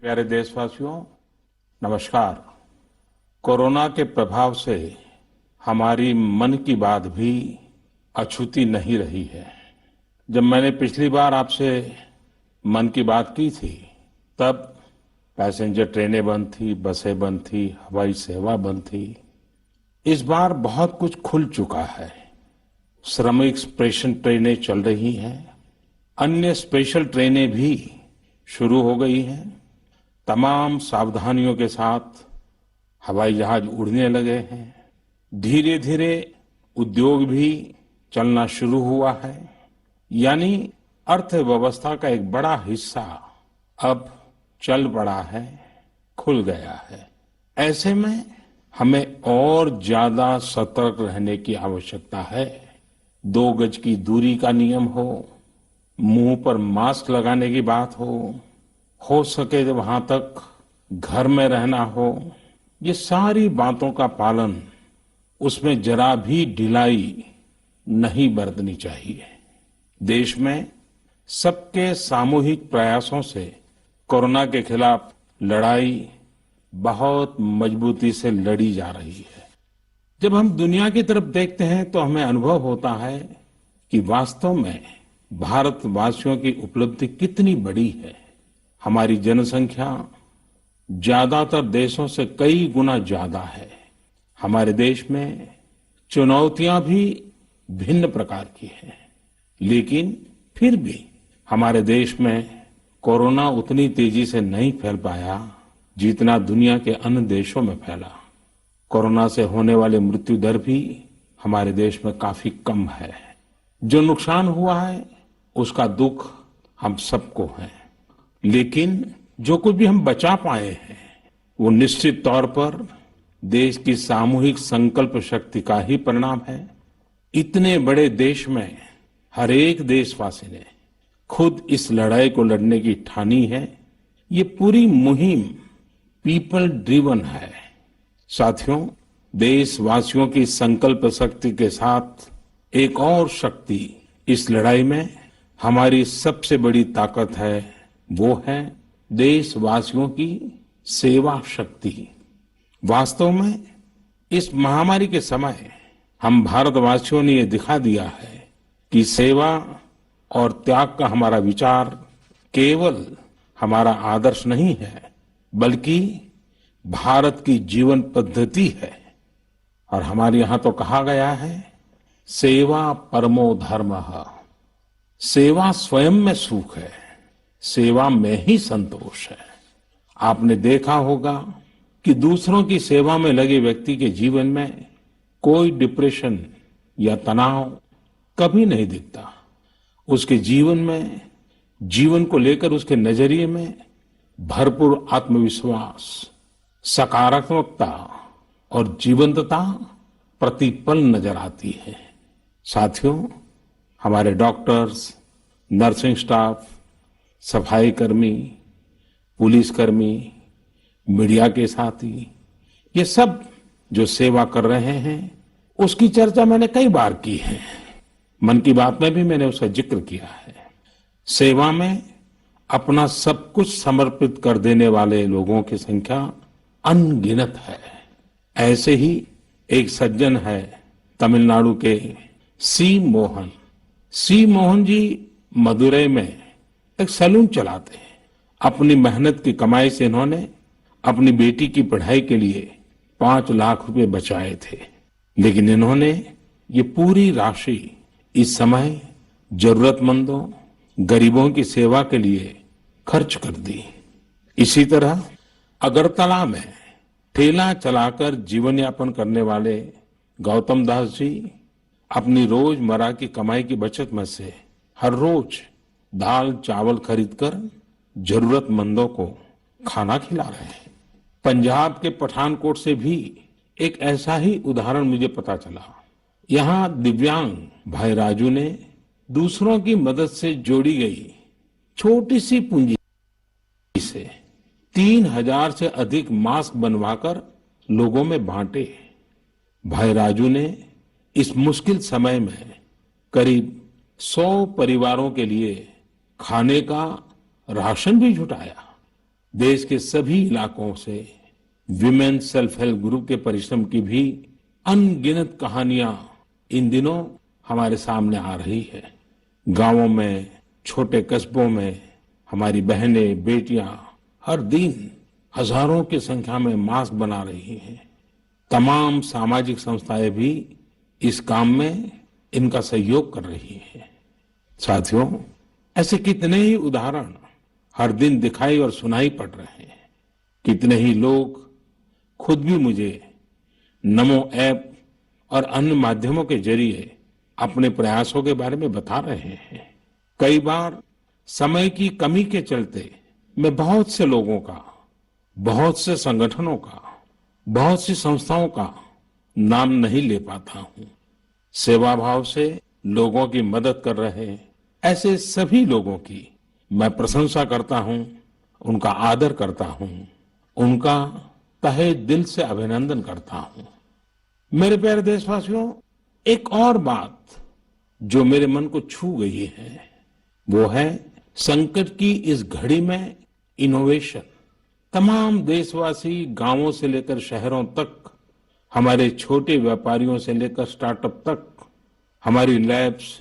प्यारे देशवासियों, नमस्कार। कोरोना के प्रभाव से हमारी मन की बात भी अछूती नहीं रही है। जब मैंने पिछली बार आपसे मन की बात की थी, तब पैसेंजर ट्रेनें बंद थी, बसें बंद थी, हवाई सेवा बंद थी। इस बार बहुत कुछ खुल चुका है। श्रमिक स्पेशल ट्रेनें चल रही हैं, अन्य स्पेशल ट्रेनें भी शुरू हो गई हैं। तमाम सावधानियों के साथ हवाई जहाज उड़ने लगे हैं। धीरे धीरे उद्योग भी चलना शुरू हुआ है। यानी अर्थव्यवस्था का एक बड़ा हिस्सा अब चल पड़ा है, खुल गया है। ऐसे में हमें और ज्यादा सतर्क रहने की आवश्यकता है। 2 गज की दूरी का नियम हो, मुंह पर मास्क लगाने की बात हो सके तो वहां तक घर में रहना हो, ये सारी बातों का पालन, उसमें जरा भी ढिलाई नहीं बरतनी चाहिए। देश में सबके सामूहिक प्रयासों से कोरोना के खिलाफ लड़ाई बहुत मजबूती से लड़ी जा रही है। जब हम दुनिया की तरफ देखते हैं तो हमें अनुभव होता है कि वास्तव में भारतवासियों की उपलब्धि कितनी बड़ी है। हमारी जनसंख्या ज्यादातर देशों से कई गुना ज्यादा है। हमारे देश में चुनौतियां भी भिन्न प्रकार की हैं, लेकिन फिर भी हमारे देश में कोरोना उतनी तेजी से नहीं फैल पाया जितना दुनिया के अन्य देशों में फैला। कोरोना से होने वाले मृत्यु दर भी हमारे देश में काफी कम है। जो नुकसान हुआ है उसका दुख हम सबको है, लेकिन जो कुछ भी हम बचा पाए हैं वो निश्चित तौर पर देश की सामूहिक संकल्प शक्ति का ही परिणाम है। इतने बड़े देश में हर एक देशवासी ने खुद इस लड़ाई को लड़ने की ठानी है। ये पूरी मुहिम पीपल ड्रिवन है। साथियों, देशवासियों की संकल्प शक्ति के साथ एक और शक्ति इस लड़ाई में हमारी सबसे बड़ी ताकत है, वो है देशवासियों की सेवा शक्ति। वास्तव में इस महामारी के समय हम भारतवासियों ने ये दिखा दिया है कि सेवा और त्याग का हमारा विचार केवल हमारा आदर्श नहीं है, बल्कि भारत की जीवन पद्धति है। और हमारे यहां तो कहा गया है, सेवा परमो धर्मः। सेवा स्वयं में सुख है, सेवा में ही संतोष है। आपने देखा होगा कि दूसरों की सेवा में लगे व्यक्ति के जीवन में कोई डिप्रेशन या तनाव कभी नहीं दिखता। उसके जीवन में, जीवन को लेकर उसके नजरिए में भरपूर आत्मविश्वास, सकारात्मकता और जीवंतता प्रतिपल नजर आती है। साथियों, हमारे डॉक्टर्स, नर्सिंग स्टाफ, सफाई कर्मी, पुलिसकर्मी, मीडिया के साथी, ये सब जो सेवा कर रहे हैं उसकी चर्चा मैंने कई बार की है। मन की बात में भी मैंने उसका जिक्र किया है। सेवा में अपना सब कुछ समर्पित कर देने वाले लोगों की संख्या अनगिनत है। ऐसे ही एक सज्जन है तमिलनाडु के सी मोहन। सी मोहन जी मदुरई में एक सैलून चलाते हैं। अपनी मेहनत की कमाई से इन्होंने अपनी बेटी की पढ़ाई के लिए 5 लाख रुपए बचाए थे, लेकिन इन्होंने ये पूरी राशि इस समय जरूरतमंदों, गरीबों की सेवा के लिए खर्च कर दी। इसी तरह अगरतला में ठेला चलाकर जीवन यापन करने वाले गौतम दास जी अपनी रोजमर्रा की कमाई की बचत में से हर रोज दाल चावल खरीदकर जरूरतमंदों को खाना खिला रहे हैं। पंजाब के पठानकोट से भी एक ऐसा ही उदाहरण मुझे पता चला। यहाँ दिव्यांग भाई राजू ने दूसरों की मदद से जोड़ी गई छोटी सी पूंजी से 3000 से अधिक मास्क बनवाकर लोगों में बांटे। भाई राजू ने इस मुश्किल समय में करीब 100 परिवारों के लिए खाने का राशन भी जुटाया। देश के सभी इलाकों से विमेन सेल्फ हेल्प ग्रुप के परिश्रम की भी अनगिनत कहानियां इन दिनों हमारे सामने आ रही है। गांवों में, छोटे कस्बों में हमारी बहनें, बेटियां हर दिन हजारों की संख्या में मास्क बना रही हैं। तमाम सामाजिक संस्थाएं भी इस काम में इनका सहयोग कर रही हैं। साथियों, ऐसे कितने ही उदाहरण हर दिन दिखाई और सुनाई पड़ रहे हैं। कितने ही लोग खुद भी मुझे नमो ऐप और अन्य माध्यमों के जरिए अपने प्रयासों के बारे में बता रहे हैं। कई बार समय की कमी के चलते मैं बहुत से लोगों का, बहुत से संगठनों का, बहुत सी संस्थाओं का नाम नहीं ले पाता हूं। सेवा भाव से लोगों की मदद कर रहे ऐसे सभी लोगों की मैं प्रशंसा करता हूं, उनका आदर करता हूं, उनका तहे दिल से अभिनंदन करता हूं। मेरे प्यारे देशवासियों, एक और बात जो मेरे मन को छू गई है वो है संकट की इस घड़ी में इनोवेशन। तमाम देशवासी गांवों से लेकर शहरों तक, हमारे छोटे व्यापारियों से लेकर स्टार्टअप तक, हमारी लैब्स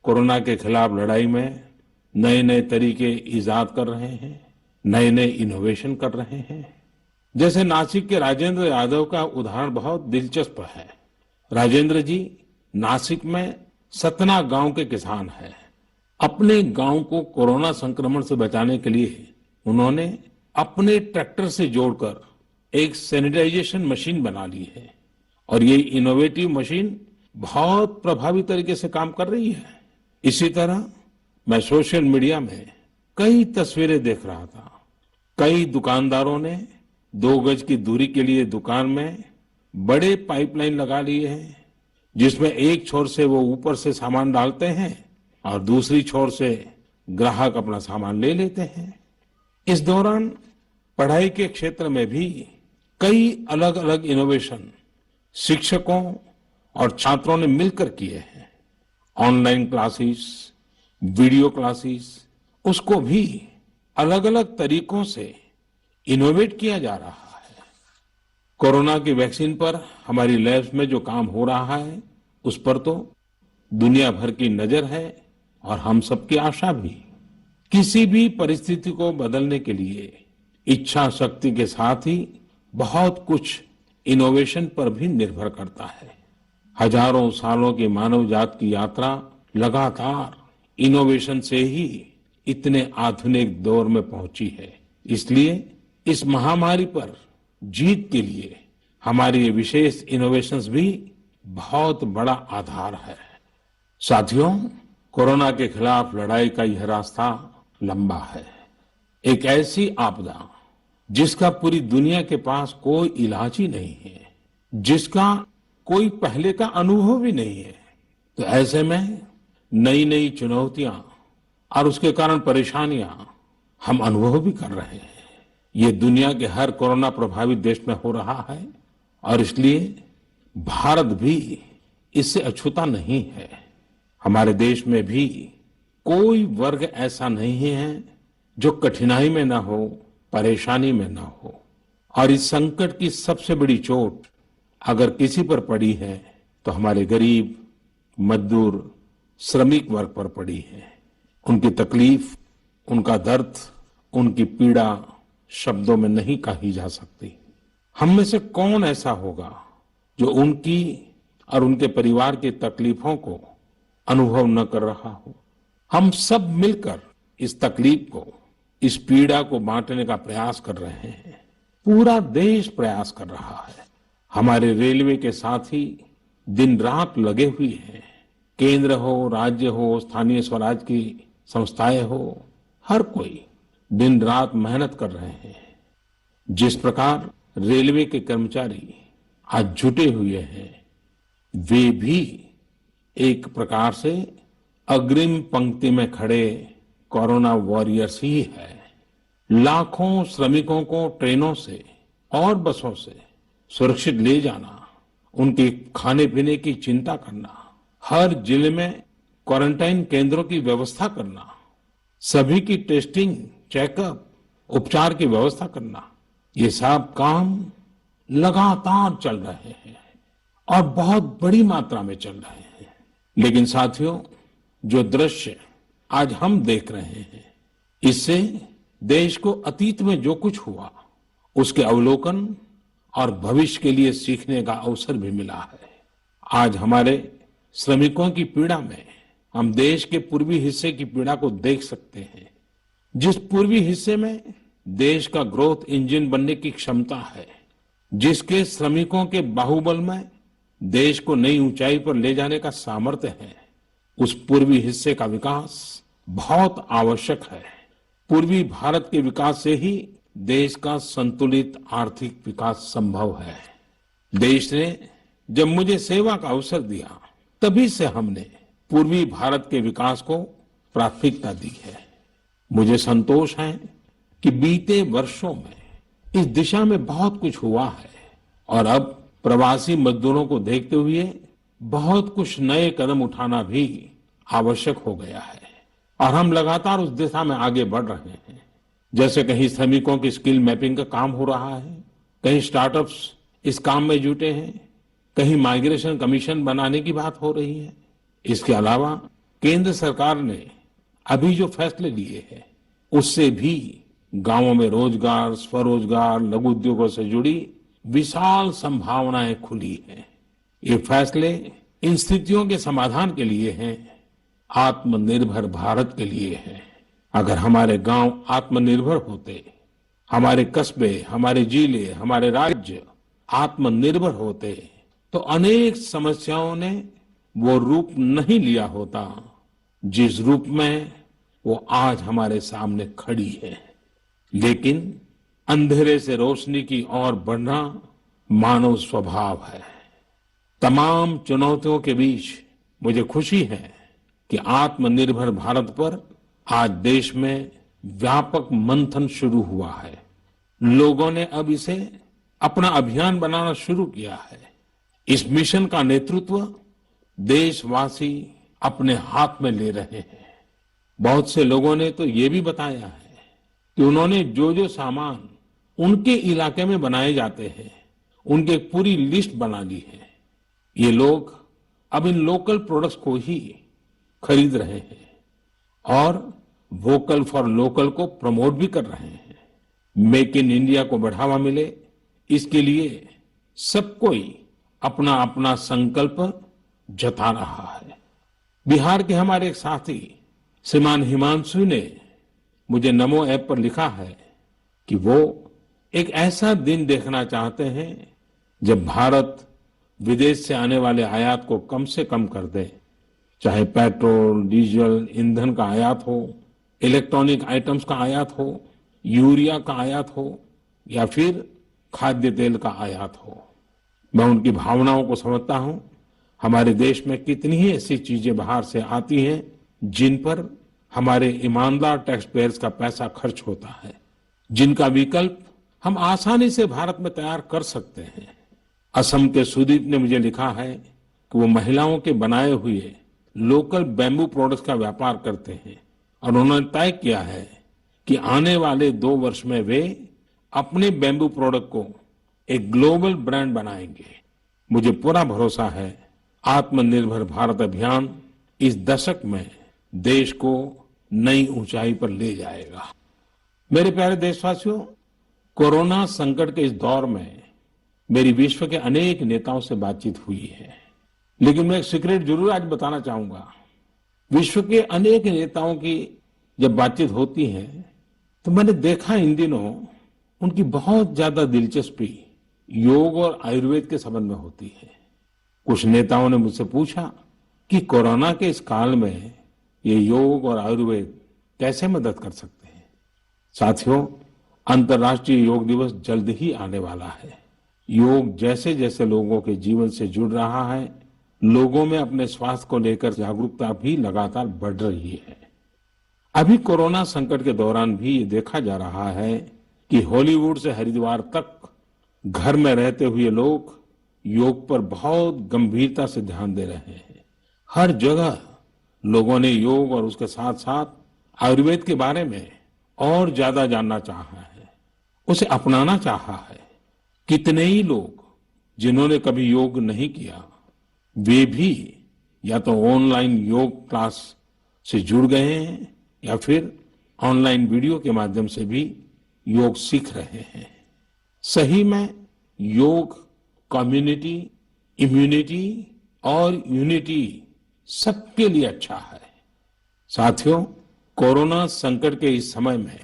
कोरोना के खिलाफ लड़ाई में नए नए तरीके इजाद कर रहे हैं, नए नए इनोवेशन कर रहे हैं। जैसे नासिक के राजेंद्र यादव का उदाहरण बहुत दिलचस्प है। राजेंद्र जी नासिक में सतना गांव के किसान हैं। अपने गांव को कोरोना संक्रमण से बचाने के लिए उन्होंने अपने ट्रैक्टर से जोड़कर एक सैनिटाइजेशन मशीन बना ली है और ये इनोवेटिव मशीन बहुत प्रभावी तरीके से काम कर रही है। इसी तरह मैं सोशल मीडिया में कई तस्वीरें देख रहा था। कई दुकानदारों ने 2 गज की दूरी के लिए दुकान में बड़े पाइपलाइन लगा लिए हैं, जिसमें एक छोर से वो ऊपर से सामान डालते हैं और दूसरी छोर से ग्राहक अपना सामान ले लेते हैं। इस दौरान पढ़ाई के क्षेत्र में भी कई अलग अलग इनोवेशन शिक्षकों और छात्रों ने मिलकर किए हैं। ऑनलाइन क्लासेस, वीडियो क्लासेस, उसको भी अलग अलग तरीकों से इनोवेट किया जा रहा है। कोरोना की वैक्सीन पर हमारी लैब्स में जो काम हो रहा है उस पर तो दुनिया भर की नजर है और हम सबकी आशा भी। किसी भी परिस्थिति को बदलने के लिए इच्छा शक्ति के साथ ही बहुत कुछ इनोवेशन पर भी निर्भर करता है। हजारों सालों की मानव जात की यात्रा लगातार इनोवेशन से ही इतने आधुनिक दौर में पहुंची है। इसलिए इस महामारी पर जीत के लिए हमारी ये विशेष इनोवेशंस भी बहुत बड़ा आधार है। साथियों, कोरोना के खिलाफ लड़ाई का यह रास्ता लंबा है। एक ऐसी आपदा जिसका पूरी दुनिया के पास कोई इलाज ही नहीं है, जिसका कोई पहले का अनुभव भी नहीं है, तो ऐसे में नई नई चुनौतियां और उसके कारण परेशानियां हम अनुभव भी कर रहे हैं। ये दुनिया के हर कोरोना प्रभावित देश में हो रहा है और इसलिए भारत भी इससे अछूता नहीं है। हमारे देश में भी कोई वर्ग ऐसा नहीं है जो कठिनाई में ना हो, परेशानी में ना हो। और इस संकट की सबसे बड़ी चोट अगर किसी पर पड़ी है तो हमारे गरीब, मजदूर, श्रमिक वर्ग पर पड़ी है। उनकी तकलीफ, उनका दर्द, उनकी पीड़ा शब्दों में नहीं कही जा सकती। हम में से कौन ऐसा होगा जो उनकी और उनके परिवार की तकलीफों को अनुभव न कर रहा हो। हम सब मिलकर इस तकलीफ को, इस पीड़ा को बांटने का प्रयास कर रहे हैं। पूरा देश प्रयास कर रहा है। हमारे रेलवे के साथी दिन रात लगे हुए हैं। केंद्र हो, राज्य हो, स्थानीय स्वराज की संस्थाएं हो, हर कोई दिन रात मेहनत कर रहे हैं। जिस प्रकार रेलवे के कर्मचारी आज जुटे हुए हैं, वे भी एक प्रकार से अग्रिम पंक्ति में खड़े कोरोना वॉरियर्स ही है। लाखों श्रमिकों को ट्रेनों से और बसों से सुरक्षित ले जाना, उनके खाने पीने की चिंता करना, हर जिले में क्वारंटाइन केंद्रों की व्यवस्था करना, सभी की टेस्टिंग, चेकअप उपचार की व्यवस्था करना, ये सब काम लगातार चल रहे हैं और बहुत बड़ी मात्रा में चल रहे हैं। लेकिन साथियों, जो दृश्य आज हम देख रहे हैं, इससे देश को अतीत में जो कुछ हुआ उसके अवलोकन और भविष्य के लिए सीखने का अवसर भी मिला है। आज हमारे श्रमिकों की पीड़ा में हम देश के पूर्वी हिस्से की पीड़ा को देख सकते हैं। जिस पूर्वी हिस्से में देश का ग्रोथ इंजन बनने की क्षमता है, जिसके श्रमिकों के बाहुबल में देश को नई ऊंचाई पर ले जाने का सामर्थ्य है, उस पूर्वी हिस्से का विकास बहुत आवश्यक है। पूर्वी भारत के विकास से ही देश का संतुलित आर्थिक विकास संभव है। देश ने जब मुझे सेवा का अवसर दिया, तभी से हमने पूर्वी भारत के विकास को प्राथमिकता दी है। मुझे संतोष है कि बीते वर्षों में इस दिशा में बहुत कुछ हुआ है और अब प्रवासी मजदूरों को देखते हुए बहुत कुछ नए कदम उठाना भी आवश्यक हो गया है और हम लगातार उस दिशा में आगे बढ़ रहे हैं। जैसे कहीं श्रमिकों की स्किल मैपिंग का काम हो रहा है, कहीं स्टार्टअप्स इस काम में जुटे हैं, कहीं माइग्रेशन कमीशन बनाने की बात हो रही है। इसके अलावा केंद्र सरकार ने अभी जो फैसले लिए हैं, उससे भी गांवों में रोजगार, स्वरोजगार, लघु उद्योगों से जुड़ी विशाल संभावनाएं खुली हैं। ये फैसले इन स्थितियों के समाधान के लिए हैं, आत्मनिर्भर भारत के लिए हैं। अगर हमारे गांव आत्मनिर्भर होते, हमारे कस्बे, हमारे जिले, हमारे राज्य आत्मनिर्भर होते, तो अनेक समस्याओं ने वो रूप नहीं लिया होता जिस रूप में वो आज हमारे सामने खड़ी है। लेकिन अंधेरे से रोशनी की ओर बढ़ना मानव स्वभाव है। तमाम चुनौतियों के बीच मुझे खुशी है कि आत्मनिर्भर भारत पर आज देश में व्यापक मंथन शुरू हुआ है। लोगों ने अब इसे अपना अभियान बनाना शुरू किया है। इस मिशन का नेतृत्व देशवासी अपने हाथ में ले रहे हैं। बहुत से लोगों ने तो ये भी बताया है कि उन्होंने जो जो सामान उनके इलाके में बनाए जाते हैं, उनकी एक पूरी लिस्ट बना ली है। ये लोग अब इन लोकल प्रोडक्ट्स को ही खरीद रहे हैं और वोकल फॉर लोकल को प्रमोट भी कर रहे हैं। मेक इन इंडिया को बढ़ावा मिले, इसके लिए सब कोई अपना अपना संकल्प जता रहा है। बिहार के हमारे एक साथी श्रीमान हिमांशु ने मुझे नमो ऐप पर लिखा है कि वो एक ऐसा दिन देखना चाहते हैं जब भारत विदेश से आने वाले आयात को कम से कम कर दे, चाहे पेट्रोल, डीजल, ईंधन का आयात हो, इलेक्ट्रॉनिक आइटम्स का आयात हो, यूरिया का आयात हो या फिर खाद्य तेल का आयात हो। मैं उनकी भावनाओं को समझता हूं। हमारे देश में कितनी ही ऐसी चीजें बाहर से आती हैं जिन पर हमारे ईमानदार टैक्स पेयर्स का पैसा खर्च होता है, जिनका विकल्प हम आसानी से भारत में तैयार कर सकते हैं। असम के सुदीप ने मुझे लिखा है कि वो महिलाओं के बनाए हुए लोकल बैम्बू प्रोडक्ट्स का व्यापार करते हैं और उन्होंने तय किया है कि आने वाले 2 वर्ष में वे अपने बैम्बू प्रोडक्ट को एक ग्लोबल ब्रांड बनाएंगे। मुझे पूरा भरोसा है आत्मनिर्भर भारत अभियान इस दशक में देश को नई ऊंचाई पर ले जाएगा। मेरे प्यारे देशवासियों, कोरोना संकट के इस दौर में मेरी विश्व के अनेक नेताओं से बातचीत हुई है, लेकिन मैं एक सीक्रेट जरूर आज बताना चाहूंगा। विश्व के अनेक नेताओं की जब बातचीत होती है तो मैंने देखा इन दिनों उनकी बहुत ज्यादा दिलचस्पी योग और आयुर्वेद के संबंध में होती है। कुछ नेताओं ने मुझसे पूछा कि कोरोना के इस काल में ये योग और आयुर्वेद कैसे मदद कर सकते हैं। साथियों, अंतर्राष्ट्रीय योग दिवस जल्द ही आने वाला है। योग जैसे जैसे लोगों के जीवन से जुड़ रहा है, लोगों में अपने स्वास्थ्य को लेकर जागरूकता भी लगातार बढ़ रही है। अभी कोरोना संकट के दौरान भी ये देखा जा रहा है कि हॉलीवुड से हरिद्वार तक घर में रहते हुए लोग योग पर बहुत गंभीरता से ध्यान दे रहे हैं। हर जगह लोगों ने योग और उसके साथ साथ आयुर्वेद के बारे में और ज्यादा जानना चाहा है, उसे अपनाना चाहा है। कितने ही लोग जिन्होंने कभी योग नहीं किया, वे भी या तो ऑनलाइन योग क्लास से जुड़ गए हैं या फिर ऑनलाइन वीडियो के माध्यम से भी योग सीख रहे हैं। सही में योग कम्युनिटी, इम्यूनिटी और यूनिटी सबके लिए अच्छा है। साथियों, कोरोना संकट के इस समय में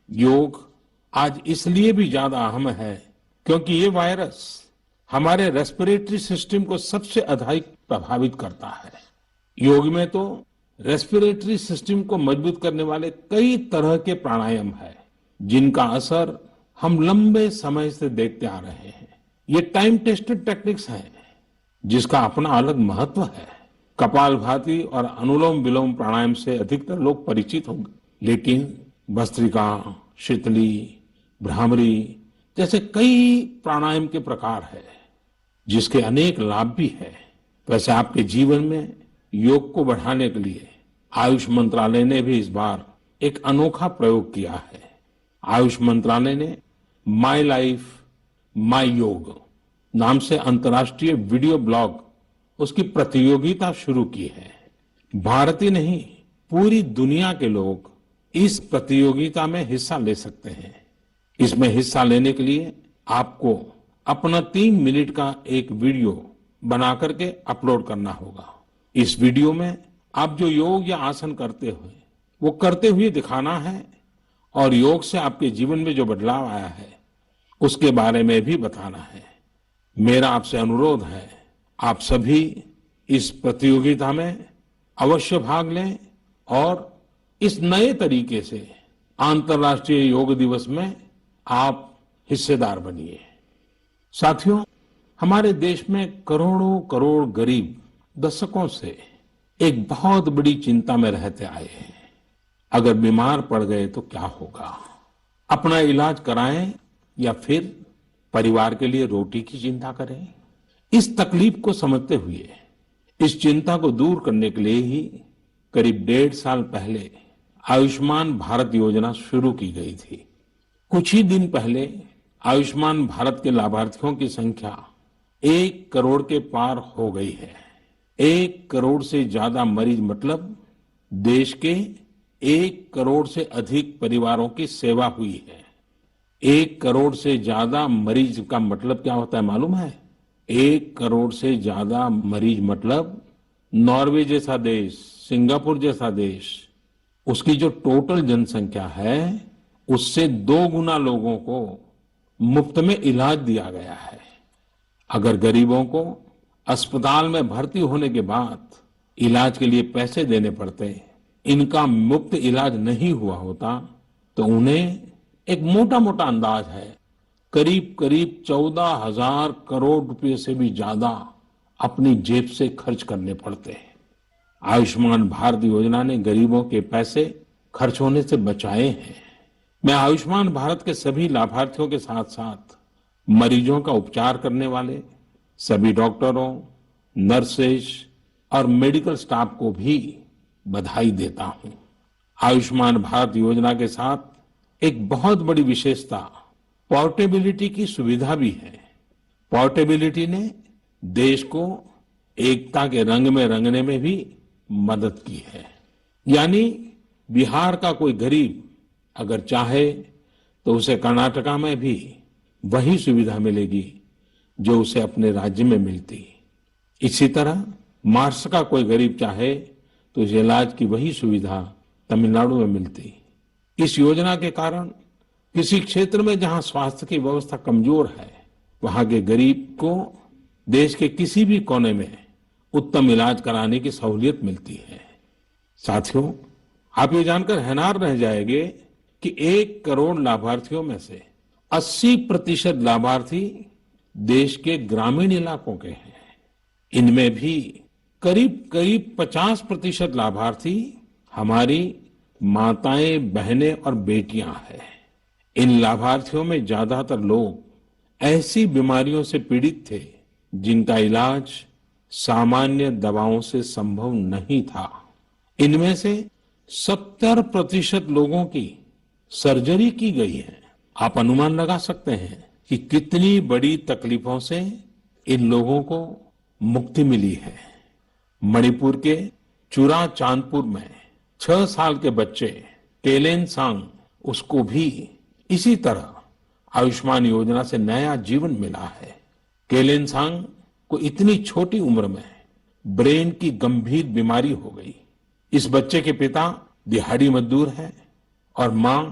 योग आज इसलिए भी ज्यादा अहम है क्योंकि ये वायरस हमारे रेस्पिरेटरी सिस्टम को सबसे अधिक प्रभावित करता है। योग में तो रेस्पिरेटरी सिस्टम को मजबूत करने वाले कई तरह के प्राणायाम है, जिनका असर हम लंबे समय से देखते आ रहे हैं। ये टाइम टेस्टेड टेक्निक्स हैं, जिसका अपना अलग महत्व है। कपालभाति और अनुलोम विलोम प्राणायाम से अधिकतर लोग परिचित होंगे, लेकिन भस्त्रिका, शीतली, भ्रामरी जैसे कई प्राणायाम के प्रकार है, जिसके अनेक लाभ भी है। वैसे आपके जीवन में योग को बढ़ाने के लिए आयुष मंत्रालय ने भी इस बार एक अनोखा प्रयोग किया है। आयुष मंत्रालय ने माई लाइफ माई योग नाम से अंतर्राष्ट्रीय वीडियो ब्लॉग उसकी प्रतियोगिता शुरू की है। भारत ही नहीं, पूरी दुनिया के लोग इस प्रतियोगिता में हिस्सा ले सकते हैं। इसमें हिस्सा लेने के लिए आपको अपना 3 मिनट का एक वीडियो बना करके अपलोड करना होगा। इस वीडियो में आप जो योग या आसन करते हुए वो करते हुए दिखाना है और योग से आपके जीवन में जो बदलाव आया है उसके बारे में भी बताना है। मेरा आपसे अनुरोध है, आप सभी इस प्रतियोगिता में अवश्य भाग लें और इस नए तरीके से अंतर्राष्ट्रीय योग दिवस में आप हिस्सेदार बनिए। साथियों, हमारे देश में करोड़ों करोड़ गरीब दशकों से एक बहुत बड़ी चिंता में रहते आए हैं। अगर बीमार पड़ गए तो क्या होगा? अपना इलाज कराएं या फिर परिवार के लिए रोटी की चिंता करें? इस तकलीफ को समझते हुए इस चिंता को दूर करने के लिए ही करीब 1.5 साल पहले आयुष्मान भारत योजना शुरू की गई थी। कुछ ही दिन पहले आयुष्मान भारत के लाभार्थियों की संख्या 1 करोड़ के पार हो गई है। 1 करोड़ से ज्यादा मरीज मतलब देश के 1 करोड़ से अधिक परिवारों की सेवा हुई है। 1 करोड़ से ज्यादा मरीज का मतलब क्या होता है मालूम है? 1 करोड़ से ज्यादा मरीज मतलब नॉर्वे जैसा देश, सिंगापुर जैसा देश, उसकी जो टोटल जनसंख्या है उससे 2 गुना लोगों को मुफ्त में इलाज दिया गया है। अगर गरीबों को अस्पताल में भर्ती होने के बाद इलाज के लिए पैसे देने पड़ते, इनका मुफ्त इलाज नहीं हुआ होता, तो उन्हें एक मोटा मोटा अंदाज है करीब करीब 14,000 करोड़ रुपए से भी ज्यादा अपनी जेब से खर्च करने पड़ते हैं। आयुष्मान भारत योजना ने गरीबों के पैसे खर्च होने से बचाए हैं। मैं आयुष्मान भारत के सभी लाभार्थियों के साथ साथ मरीजों का उपचार करने वाले सभी डॉक्टरों, नर्सेज और मेडिकल स्टाफ को भी बधाई देता हूं। आयुष्मान भारत योजना के साथ एक बहुत बड़ी विशेषता पोर्टेबिलिटी की सुविधा भी है। पोर्टेबिलिटी ने देश को एकता के रंग में रंगने में भी मदद की है। यानी बिहार का कोई गरीब अगर चाहे तो उसे कर्नाटका में भी वही सुविधा मिलेगी जो उसे अपने राज्य में मिलती। इसी तरह महाराष्ट्र का कोई गरीब चाहे तो उसे इलाज की वही सुविधा तमिलनाडु में मिलती। इस योजना के कारण किसी क्षेत्र में जहां स्वास्थ्य की व्यवस्था कमजोर है, वहां के गरीब को देश के किसी भी कोने में उत्तम इलाज कराने की सहूलियत मिलती है। साथियों, आप ये जानकर हैरान रह जाएंगे कि 1 करोड़ लाभार्थियों में से 80% लाभार्थी देश के ग्रामीण इलाकों के हैं। इनमें भी करीब करीब 50% लाभार्थी हमारी माताएं, बहनें और बेटियां हैं। इन लाभार्थियों में ज्यादातर लोग ऐसी बीमारियों से पीड़ित थे जिनका इलाज सामान्य दवाओं से संभव नहीं था। इनमें से 70% लोगों की सर्जरी की गई है। आप अनुमान लगा सकते हैं कि कितनी बड़ी तकलीफों से इन लोगों को मुक्ति मिली है। मणिपुर के चुरा चांदपुर में 6 साल के बच्चे टेलेन सांग, उसको भी इसी तरह आयुष्मान योजना से नया जीवन मिला है। केलेन सांग को इतनी छोटी उम्र में ब्रेन की गंभीर बीमारी हो गई। इस बच्चे के पिता दिहाड़ी मजदूर हैं और मां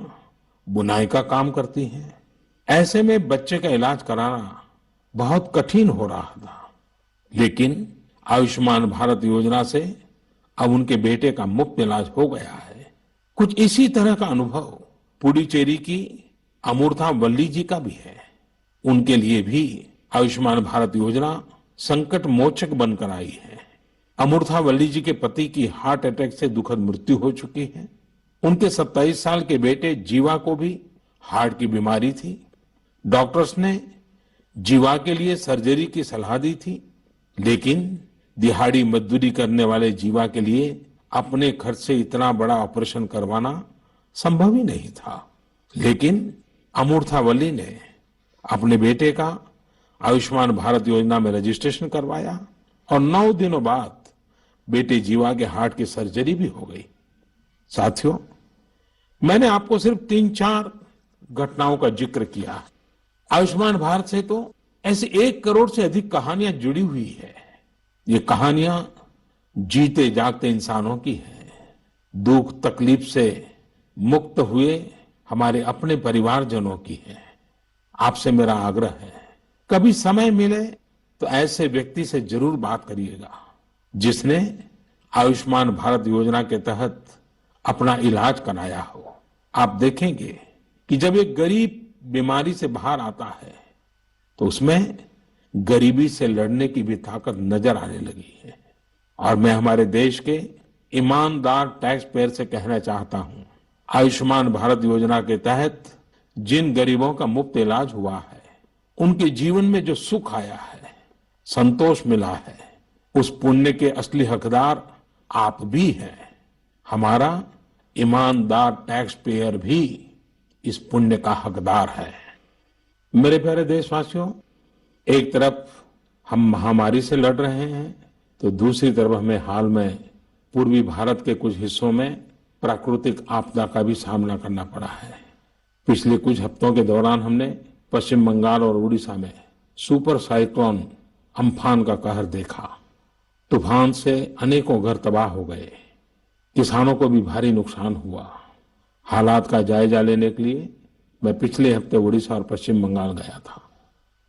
बुनाई का काम करती हैं। ऐसे में बच्चे का इलाज कराना बहुत कठिन हो रहा था, लेकिन आयुष्मान भारत योजना से अब उनके बेटे का मुफ्त इलाज हो गया है। कुछ इसी तरह का अनुभव पुडुचेरी की अमूर्था वल्ली जी का भी है। उनके लिए भी आयुष्मान भारत योजना संकट मोचक बनकर आई है। अमूर्था वल्ली जी के पति की हार्ट अटैक से दुखद मृत्यु हो चुकी है। उनके 27 साल के बेटे जीवा को भी हार्ट की बीमारी थी। डॉक्टर्स ने जीवा के लिए सर्जरी की सलाह दी थी, लेकिन दिहाड़ी मजदूरी करने वाले जीवा के लिए अपने खर्च से इतना बड़ा ऑपरेशन करवाना संभव ही नहीं था। लेकिन अमूर्था वल्ली ने अपने बेटे का आयुष्मान भारत योजना में रजिस्ट्रेशन करवाया और 9 दिनों बाद बेटे जीवा के हार्ट की सर्जरी भी हो गई। साथियों, मैंने आपको सिर्फ 3-4 घटनाओं का जिक्र किया। आयुष्मान भारत से तो ऐसे 1 करोड़ से अधिक कहानियां जुड़ी हुई है। ये कहानियां जीते जागते इंसानों की हैं। दुख तकलीफ से मुक्त हुए हमारे अपने परिवारजनों की है। आपसे मेरा आग्रह है, कभी समय मिले तो ऐसे व्यक्ति से जरूर बात करिएगा जिसने आयुष्मान भारत योजना के तहत अपना इलाज कराया हो। आप देखेंगे कि जब एक गरीब बीमारी से बाहर आता है तो उसमें गरीबी से लड़ने की भी ताकत नजर आने लगी है। और मैं हमारे देश के ईमानदार टैक्स पेयर से कहना चाहता हूं, आयुष्मान भारत योजना के तहत जिन गरीबों का मुफ्त इलाज हुआ है, उनके जीवन में जो सुख आया है, संतोष मिला है, उस पुण्य के असली हकदार आप भी हैं। हमारा ईमानदार टैक्स पेयर भी इस पुण्य का हकदार है। मेरे प्यारे देशवासियों, एक तरफ हम महामारी से लड़ रहे हैं तो दूसरी तरफ हमें हाल में पूर्वी भारत के कुछ हिस्सों में प्राकृतिक आपदा का भी सामना करना पड़ा है। पिछले कुछ हफ्तों के दौरान हमने पश्चिम बंगाल और उड़ीसा में सुपर साइक्लोन अम्फान का कहर देखा। तूफान से अनेकों घर तबाह हो गए, किसानों को भी भारी नुकसान हुआ। हालात का जायजा लेने के लिए मैं पिछले हफ्ते उड़ीसा और पश्चिम बंगाल गया था।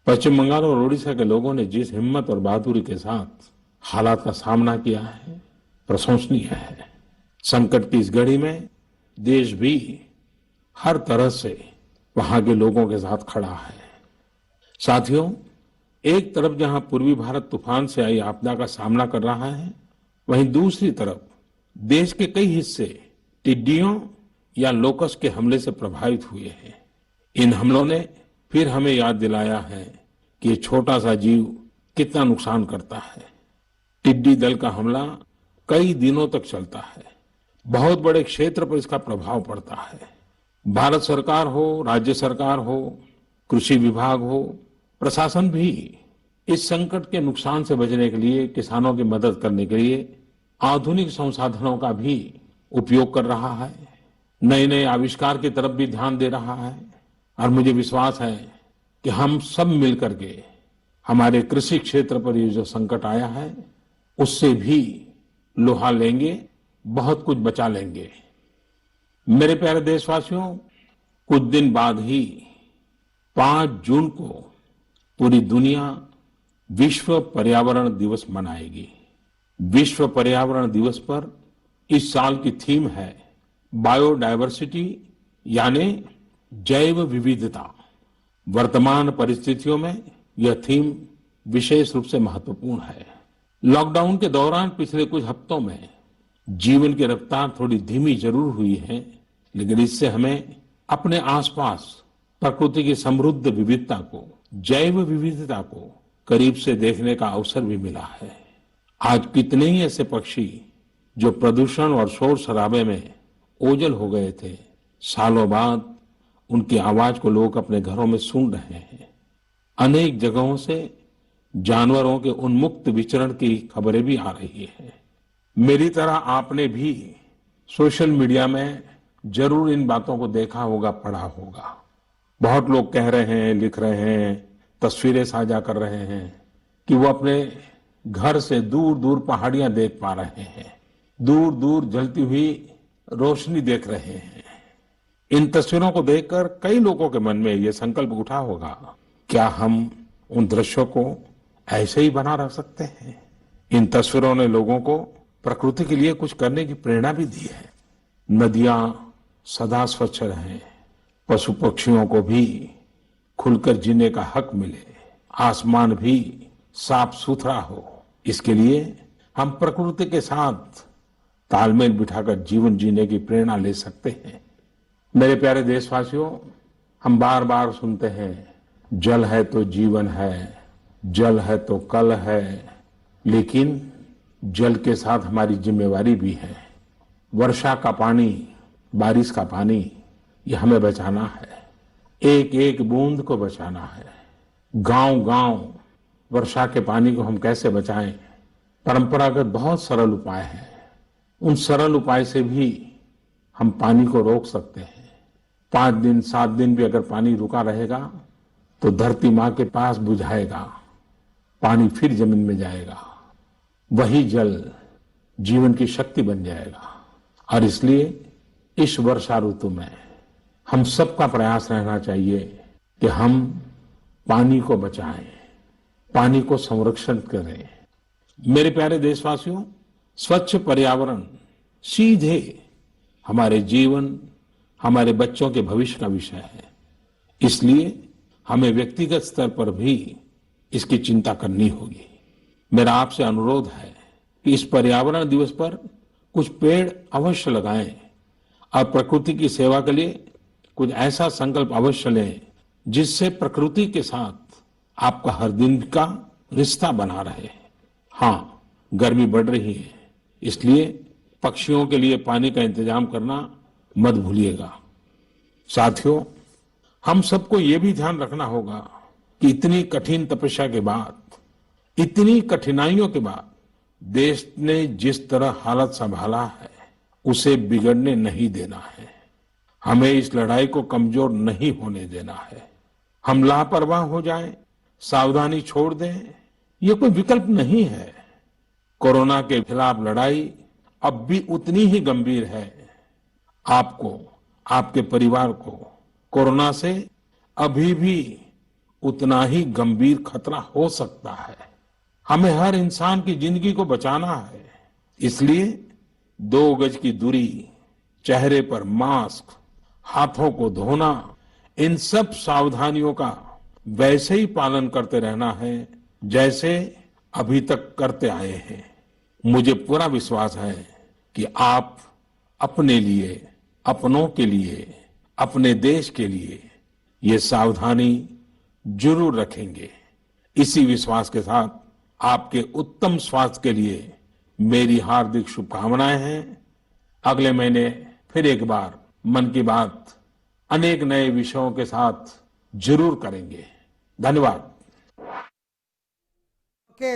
पश्चिम बंगाल और उड़ीसा के लोगों ने जिस हिम्मत और बहादुरी के साथ हालात का सामना किया है, प्रशंसनीय है। संकट की इस घड़ी में देश भी हर तरह से वहां के लोगों के साथ खड़ा है। साथियों, एक तरफ जहां पूर्वी भारत तूफान से आई आपदा का सामना कर रहा है, वहीं दूसरी तरफ देश के कई हिस्से टिड्डियों या लोकस्ट के हमले से प्रभावित हुए हैं। इन हमलों ने फिर हमें याद दिलाया है कि ये छोटा सा जीव कितना नुकसान करता है। टिड्डी दल का हमला कई दिनों तक चलता है, बहुत बड़े क्षेत्र पर इसका प्रभाव पड़ता है। भारत सरकार हो, राज्य सरकार हो, कृषि विभाग हो, प्रशासन भी इस संकट के नुकसान से बचने के लिए, किसानों की मदद करने के लिए आधुनिक संसाधनों का भी उपयोग कर रहा है। नए नए आविष्कार की तरफ भी ध्यान दे रहा है। और मुझे विश्वास है कि हम सब मिलकर के हमारे कृषि क्षेत्र पर ये जो संकट आया है, उससे भी लोहा लेंगे, बहुत कुछ बचा लेंगे। मेरे प्यारे देशवासियों, कुछ दिन बाद ही 5 जून को पूरी दुनिया विश्व पर्यावरण दिवस मनाएगी। विश्व पर्यावरण दिवस पर इस साल की थीम है बायोडायवर्सिटी, यानी जैव विविधता। वर्तमान परिस्थितियों में यह थीम विशेष रूप से महत्वपूर्ण है। लॉकडाउन के दौरान पिछले कुछ हफ्तों में जीवन की रफ्तार थोड़ी धीमी जरूर हुई है, लेकिन इससे हमें अपने आसपास प्रकृति की समृद्ध विविधता को, जैव विविधता को करीब से देखने का अवसर भी मिला है। आज कितने ही ऐसे पक्षी जो प्रदूषण और शोर शराबे में ओझल हो गए थे, सालों बाद उनकी आवाज को लोग अपने घरों में सुन रहे हैं। अनेक जगहों से जानवरों के उन्मुक्त विचरण की खबरें भी आ रही है। मेरी तरह आपने भी सोशल मीडिया में जरूर इन बातों को देखा होगा, पढ़ा होगा। बहुत लोग कह रहे हैं, लिख रहे हैं, तस्वीरें साझा कर रहे हैं कि वो अपने घर से दूर दूर पहाड़ियां देख पा रहे हैं, दूर दूर जलती हुई रोशनी देख रहे हैं। इन तस्वीरों को देखकर कई लोगों के मन में ये संकल्प उठा होगा, क्या हम उन दृश्यों को ऐसे ही बना रख सकते हैं? इन तस्वीरों ने लोगों को प्रकृति के लिए कुछ करने की प्रेरणा भी दी है। नदियां सदा स्वच्छ रहें, पशु पक्षियों को भी खुलकर जीने का हक मिले, आसमान भी साफ सुथरा हो, इसके लिए हम प्रकृति के साथ तालमेल बिठाकर जीवन जीने की प्रेरणा ले सकते हैं। मेरे प्यारे देशवासियों, हम बार बार सुनते हैं, जल है तो जीवन है, जल है तो कल है, लेकिन जल के साथ हमारी जिम्मेवारी भी है। वर्षा का पानी, बारिश का पानी, ये हमें बचाना है, एक एक बूंद को बचाना है। गांव गांव वर्षा के पानी को हम कैसे बचाएं? परंपरागत बहुत सरल उपाय है। उन सरल उपाय से भी हम पानी को रोक सकते हैं। 5 दिन 7 दिन भी अगर पानी रुका रहेगा तो धरती माँ के पास बुझाएगा, पानी फिर जमीन में जाएगा, वही जल जीवन की शक्ति बन जाएगा। और इसलिए इस वर्षा ऋतु में हम सबका प्रयास रहना चाहिए कि हम पानी को बचाएं, पानी को संरक्षण करें। मेरे प्यारे देशवासियों, स्वच्छ पर्यावरण सीधे हमारे जीवन, हमारे बच्चों के भविष्य का विषय है। इसलिए हमें व्यक्तिगत स्तर पर भी इसकी चिंता करनी होगी। मेरा आपसे अनुरोध है कि इस पर्यावरण दिवस पर कुछ पेड़ अवश्य लगाएं और प्रकृति की सेवा के लिए कुछ ऐसा संकल्प अवश्य लें जिससे प्रकृति के साथ आपका हर दिन का रिश्ता बना रहे। हाँ, गर्मी बढ़ रही है, इसलिए पक्षियों के लिए पानी का इंतजाम करना मत भूलिएगा। साथियों, हम सबको ये भी ध्यान रखना होगा कि इतनी कठिन तपस्या के बाद, इतनी कठिनाइयों के बाद देश ने जिस तरह हालत संभाला है उसे बिगड़ने नहीं देना है। हमें इस लड़ाई को कमजोर नहीं होने देना है। हम लापरवाह हो जाएं, सावधानी छोड़ दें, ये कोई विकल्प नहीं है। कोरोना के खिलाफ लड़ाई अब भी उतनी ही गंभीर है। आपको, आपके परिवार को कोरोना से अभी भी उतना ही गंभीर खतरा हो सकता है। हमें हर इंसान की जिंदगी को बचाना है। इसलिए 2 गज की दूरी, चेहरे पर मास्क, हाथों को धोना, इन सब सावधानियों का वैसे ही पालन करते रहना है जैसे अभी तक करते आए हैं। मुझे पूरा विश्वास है कि आप अपने लिए, अपनों के लिए, अपने देश के लिए ये सावधानी जरूर रखेंगे। इसी विश्वास के साथ आपके उत्तम स्वास्थ्य के लिए मेरी हार्दिक शुभकामनाएं हैं। अगले महीने फिर एक बार मन की बात अनेक नए विषयों के साथ जरूर करेंगे। धन्यवाद।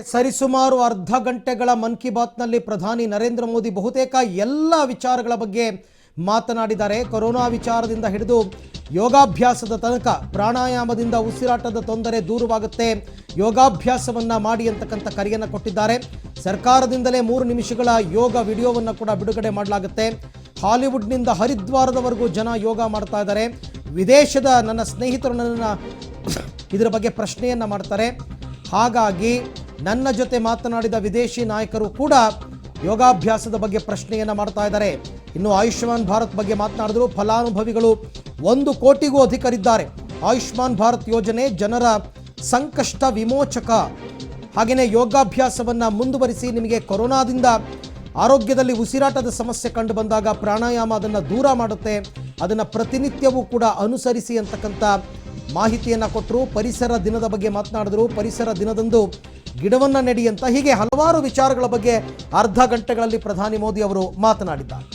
ಸರಿಸುಮಾರು ಅರ್ಧ ಗಂಟೆಗಳ ಮನ್ ಕಿ ಬಾತ್ನಲ್ಲಿ ಪ್ರಧಾನಿ ನರೇಂದ್ರ ಮೋದಿ ಬಹುತೇಕ ಎಲ್ಲ ವಿಚಾರಗಳ ಬಗ್ಗೆ ಮಾತನಾಡಿದ್ದಾರೆ. ಕೊರೋನಾ ವಿಚಾರದಿಂದ ಹಿಡಿದು ಯೋಗಾಭ್ಯಾಸದ ತನಕ, ಪ್ರಾಣಾಯಾಮದಿಂದ ಉಸಿರಾಟದ ತೊಂದರೆ ದೂರವಾಗುತ್ತೆ, ಯೋಗಾಭ್ಯಾಸವನ್ನು ಮಾಡಿ ಅಂತಕ್ಕಂಥ ಕರೆಯನ್ನು ಕೊಟ್ಟಿದ್ದಾರೆ. ಸರ್ಕಾರದಿಂದಲೇ 3 ನಿಮಿಷಗಳ ಯೋಗ ವಿಡಿಯೋವನ್ನು ಕೂಡ ಬಿಡುಗಡೆ ಮಾಡಲಾಗುತ್ತೆ. ಹಾಲಿವುಡ್ನಿಂದ ಹರಿದ್ವಾರದವರೆಗೂ ಜನ ಯೋಗ ಮಾಡ್ತಾ ಇದ್ದಾರೆ. ವಿದೇಶದ ನನ್ನ ಸ್ನೇಹಿತರು ನನ್ನ ಇದರ ಬಗ್ಗೆ ಪ್ರಶ್ನೆಯನ್ನು ಮಾಡ್ತಾರೆ. ಹಾಗಾಗಿ ನನ್ನ ಜೊತೆ ಮಾತನಾಡಿದ ವಿದೇಶಿ ನಾಯಕರು ಕೂಡ ಯೋಗಾಭ್ಯಾಸದ ಬಗ್ಗೆ ಪ್ರಶ್ನೆಯನ್ನು ಮಾಡ್ತಾ ಇದ್ದಾರೆ. ಇನ್ನು ಆಯುಷ್ಮಾನ್ ಭಾರತ್ ಬಗ್ಗೆ ಮಾತನಾಡಿದ್ರು. ಫಲಾನುಭವಿಗಳು 1 ಕೋಟಿಗೂ ಅಧಿಕರಿದ್ದಾರೆ. ಆಯುಷ್ಮಾನ್ ಭಾರತ್ ಯೋಜನೆ ಜನರ ಸಂಕಷ್ಟ ವಿಮೋಚಕ. ಹಾಗೆಯೇ ಯೋಗಾಭ್ಯಾಸವನ್ನು ಮುಂದುವರಿಸಿ, ನಿಮಗೆ ಕೊರೋನಾದಿಂದ ಆರೋಗ್ಯದಲ್ಲಿ ಉಸಿರಾಟದ ಸಮಸ್ಯೆ ಕಂಡು ಬಂದಾಗ ಪ್ರಾಣಾಯಾಮ ಅದನ್ನು ದೂರ ಮಾಡುತ್ತೆ, ಅದನ್ನು ಪ್ರತಿನಿತ್ಯವೂ ಕೂಡ ಅನುಸರಿಸಿ ಅಂತಕ್ಕಂಥ ಮಾಹಿತಿಯನ್ನು ಕೊಟ್ಟರು. ಪರಿಸರ ದಿನದ ಬಗ್ಗೆ ಮಾತನಾಡಿದ್ರು. ಪರಿಸರ ದಿನದಂದು ಗಿಡವನ್ನು ನೆಡಿ ಅಂತ, ಹೀಗೆ ಹಲವಾರು ವಿಚಾರಗಳ ಬಗ್ಗೆ ಅರ್ಧ ಗಂಟೆಗಳಲ್ಲಿ ಪ್ರಧಾನಿ ಮೋದಿ ಅವರು ಮಾತನಾಡಿದ್ದಾರೆ.